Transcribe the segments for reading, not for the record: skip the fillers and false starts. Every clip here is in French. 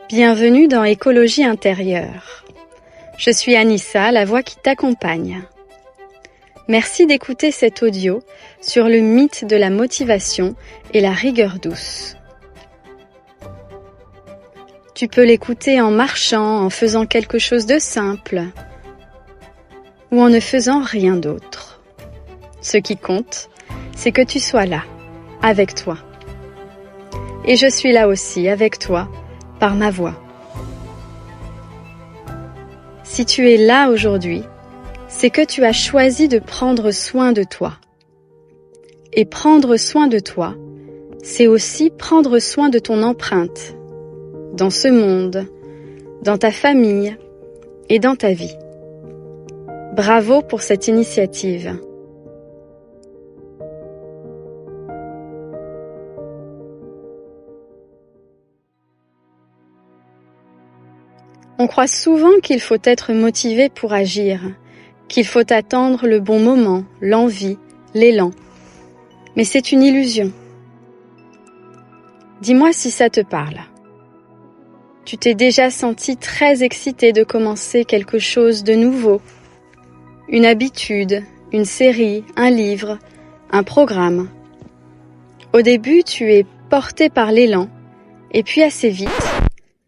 Bienvenue dans Écologie intérieure. Je suis Anissa, la voix qui t'accompagne. Merci d'écouter cet audio sur le mythe de la motivation et la rigueur douce. Tu peux l'écouter en marchant, en faisant quelque chose de simple ou en ne faisant rien d'autre. Ce qui compte, c'est que tu sois là, avec toi. Et je suis là aussi, avec toi, par ma voix. Si tu es là aujourd'hui, c'est que tu as choisi de prendre soin de toi. Et prendre soin de toi, c'est aussi prendre soin de ton empreinte, dans ce monde, dans ta famille et dans ta vie. Bravo pour cette initiative. On croit souvent qu'il faut être motivé pour agir, qu'il faut attendre le bon moment, l'envie, l'élan. Mais c'est une illusion. Dis-moi si ça te parle. Tu t'es déjà senti très excité de commencer quelque chose de nouveau, une habitude, une série, un livre, un programme. Au début, tu es porté par l'élan, et puis assez vite,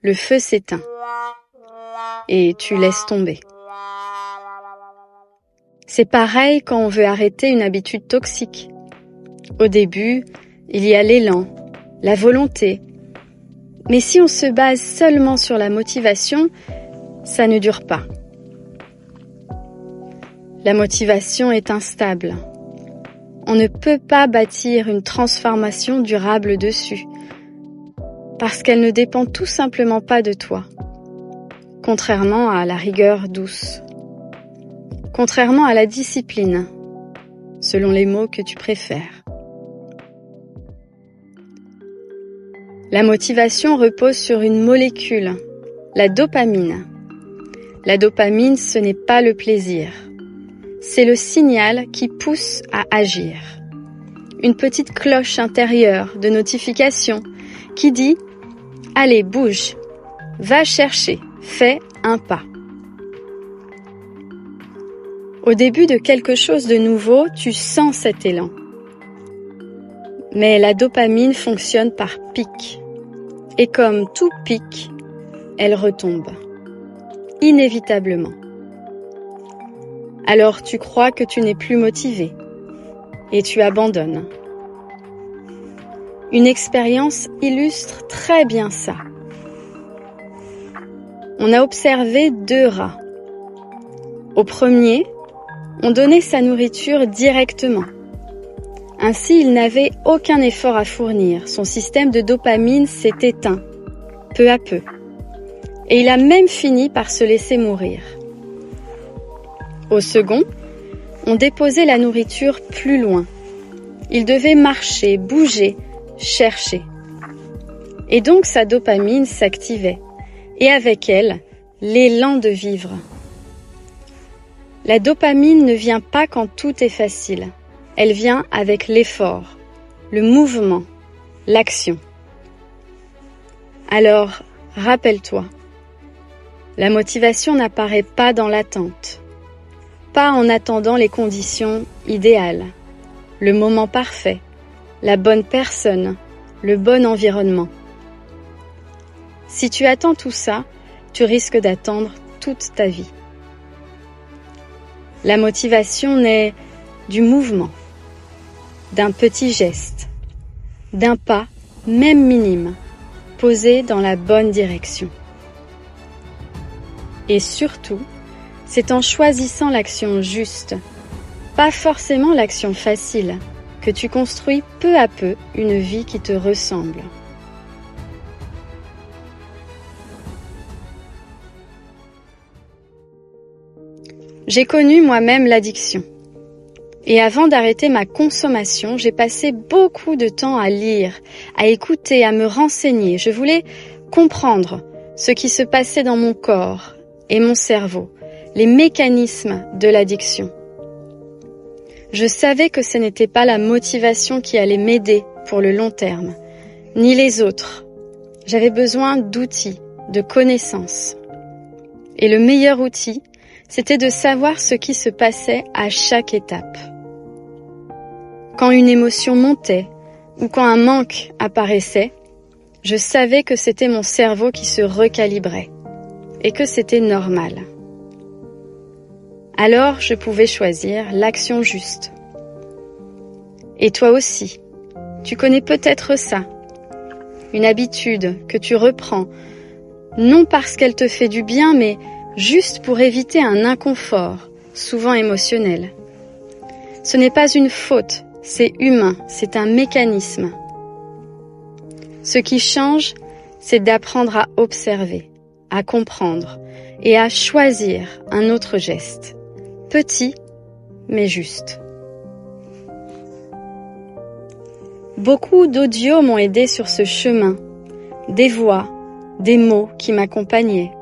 le feu s'éteint. Et tu laisses tomber. C'est pareil quand on veut arrêter une habitude toxique. Au début, il y a l'élan, la volonté. Mais si on se base seulement sur la motivation, ça ne dure pas. La motivation est instable. On ne peut pas bâtir une transformation durable dessus, parce qu'elle ne dépend tout simplement pas de toi. Contrairement à la rigueur douce. Contrairement à la discipline, selon les mots que tu préfères. La motivation repose sur une molécule, la dopamine. La dopamine, ce n'est pas le plaisir. C'est le signal qui pousse à agir. Une petite cloche intérieure de notification qui dit « Allez, bouge, va chercher ». Fais un pas. Au début de quelque chose de nouveau, tu sens cet élan. Mais la dopamine fonctionne par pic. Et comme tout pic, elle retombe. Inévitablement. Alors tu crois que tu n'es plus motivé. Et tu abandonnes. Une expérience illustre très bien ça. On a observé 2 rats. Au premier, on donnait sa nourriture directement. Ainsi, il n'avait aucun effort à fournir. Son système de dopamine s'est éteint, peu à peu. Et il a même fini par se laisser mourir. Au second, on déposait la nourriture plus loin. Il devait marcher, bouger, chercher. Et donc sa dopamine s'activait. Et avec elle, l'élan de vivre. La dopamine ne vient pas quand tout est facile. Elle vient avec l'effort, le mouvement, l'action. Alors, rappelle-toi, la motivation n'apparaît pas dans l'attente, pas en attendant les conditions idéales, le moment parfait, la bonne personne, le bon environnement. Si tu attends tout ça, tu risques d'attendre toute ta vie. La motivation naît du mouvement, d'un petit geste, d'un pas, même minime, posé dans la bonne direction. Et surtout, c'est en choisissant l'action juste, pas forcément l'action facile, que tu construis peu à peu une vie qui te ressemble. J'ai connu moi-même l'addiction. Et avant d'arrêter ma consommation, j'ai passé beaucoup de temps à lire, à écouter, à me renseigner. Je voulais comprendre ce qui se passait dans mon corps et mon cerveau, les mécanismes de l'addiction. Je savais que ce n'était pas la motivation qui allait m'aider pour le long terme, ni les autres. J'avais besoin d'outils, de connaissances. Et le meilleur outil, c'était de savoir ce qui se passait à chaque étape. Quand une émotion montait ou quand un manque apparaissait, je savais que c'était mon cerveau qui se recalibrait et que c'était normal. Alors je pouvais choisir l'action juste. Et toi aussi, tu connais peut-être ça, une habitude que tu reprends, non parce qu'elle te fait du bien, mais juste pour éviter un inconfort, souvent émotionnel. Ce n'est pas une faute, c'est humain, c'est un mécanisme. Ce qui change, c'est d'apprendre à observer, à comprendre et à choisir un autre geste. Petit, mais juste. Beaucoup d'audios m'ont aidé sur ce chemin, des voix, des mots qui m'accompagnaient.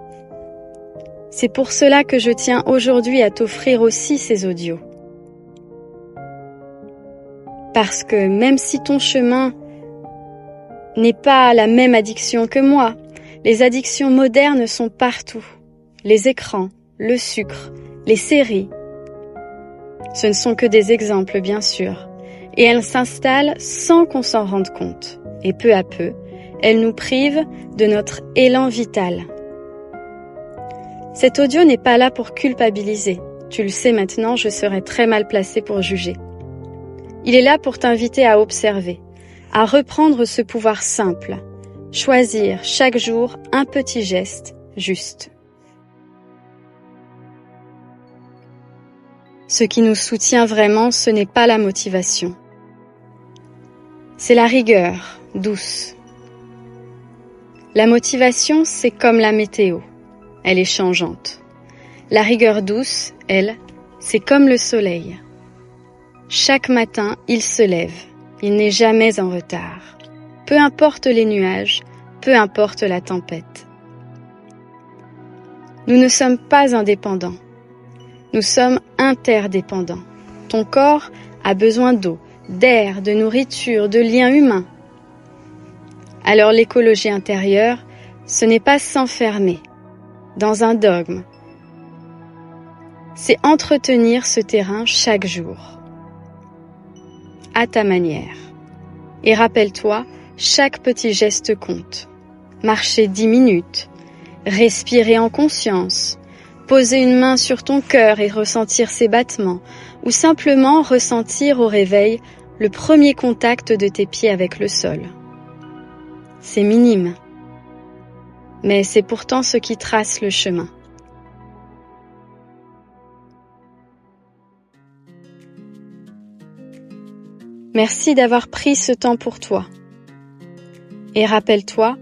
C'est pour cela que je tiens aujourd'hui à t'offrir aussi ces audios. Parce que même si ton chemin n'est pas la même addiction que moi, les addictions modernes sont partout. Les écrans, le sucre, les séries. Ce ne sont que des exemples, bien sûr, et elles s'installent sans qu'on s'en rende compte. Et peu à peu, elles nous privent de notre élan vital. Cet audio n'est pas là pour culpabiliser. Tu le sais maintenant, je serais très mal placée pour juger. Il est là pour t'inviter à observer, à reprendre ce pouvoir simple, choisir chaque jour un petit geste juste. Ce qui nous soutient vraiment, ce n'est pas la motivation. C'est la rigueur, douce. La motivation, c'est comme la météo. Elle est changeante. La rigueur douce, elle, c'est comme le soleil. Chaque matin, il se lève. Il n'est jamais en retard. Peu importe les nuages, peu importe la tempête. Nous ne sommes pas indépendants. Nous sommes interdépendants. Ton corps a besoin d'eau, d'air, de nourriture, de liens humains. Alors l'écologie intérieure, ce n'est pas s'enfermer dans un dogme. C'est entretenir ce terrain chaque jour, à ta manière. Et rappelle-toi, chaque petit geste compte. Marcher 10 minutes, respirer en conscience, poser une main sur ton cœur et ressentir ses battements, ou simplement ressentir au réveil le premier contact de tes pieds avec le sol. C'est minime, mais c'est pourtant ce qui trace le chemin. Merci d'avoir pris ce temps pour toi. Et rappelle-toi,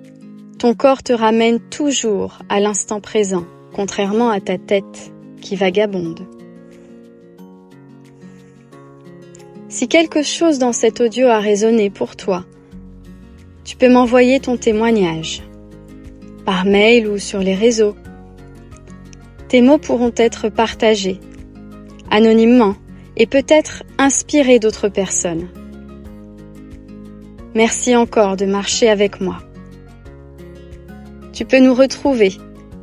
ton corps te ramène toujours à l'instant présent, contrairement à ta tête qui vagabonde. Si quelque chose dans cet audio a résonné pour toi, tu peux m'envoyer ton témoignage, par mail ou sur les réseaux. Tes mots pourront être partagés, anonymement, et peut-être inspirer d'autres personnes. Merci encore de marcher avec moi. Tu peux nous retrouver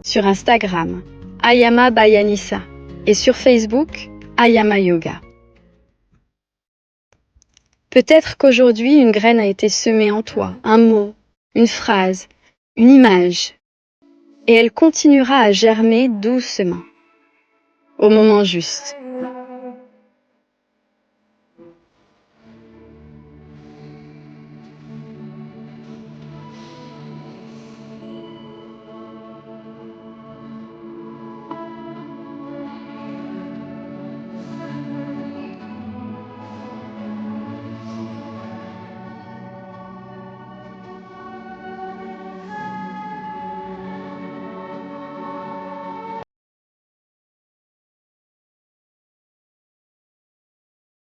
sur Instagram, Ayama by Anissa, et sur Facebook, Ayama Yoga. Peut-être qu'aujourd'hui, une graine a été semée en toi, un mot, une phrase, une image, et elle continuera à germer doucement, au moment juste.